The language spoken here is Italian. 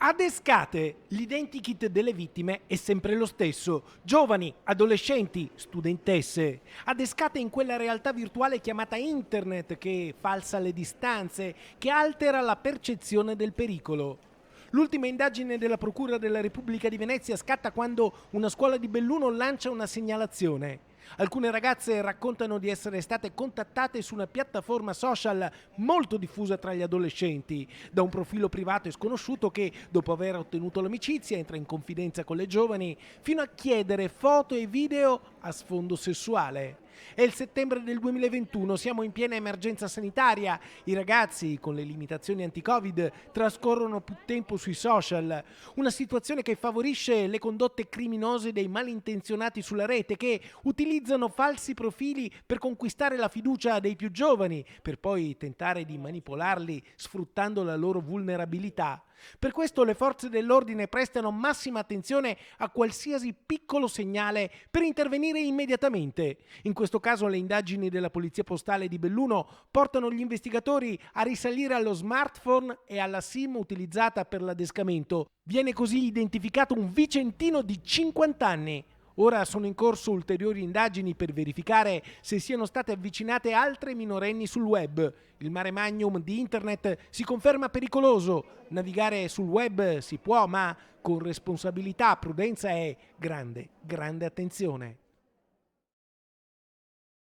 Adescate, l'identikit delle vittime è sempre lo stesso. Giovani, adolescenti, studentesse. Adescate in quella realtà virtuale chiamata internet che falsa le distanze, che altera la percezione del pericolo. L'ultima indagine della Procura della Repubblica di Venezia scatta quando una scuola di Belluno lancia una segnalazione. Alcune ragazze raccontano di essere state contattate su una piattaforma social molto diffusa tra gli adolescenti, da un profilo privato e sconosciuto che, dopo aver ottenuto l'amicizia, entra in confidenza con le giovani fino a chiedere foto e video a sfondo sessuale. È il settembre del 2021, siamo in piena emergenza sanitaria. I ragazzi, con le limitazioni anti-Covid, trascorrono più tempo sui social. Una situazione che favorisce le condotte criminose dei malintenzionati sulla rete che utilizzano falsi profili per conquistare la fiducia dei più giovani, per poi tentare di manipolarli sfruttando la loro vulnerabilità. Per questo le forze dell'ordine prestano massima attenzione a qualsiasi piccolo segnale per intervenire immediatamente. In questo caso le indagini della Polizia Postale di Belluno portano gli investigatori a risalire allo smartphone e alla SIM utilizzata per l'adescamento. Viene così identificato un vicentino di 50 anni. Ora sono in corso ulteriori indagini per verificare se siano state avvicinate altre minorenni sul web. Il mare magnum di internet si conferma pericoloso. Navigare sul web si può, ma con responsabilità, prudenza e grande attenzione.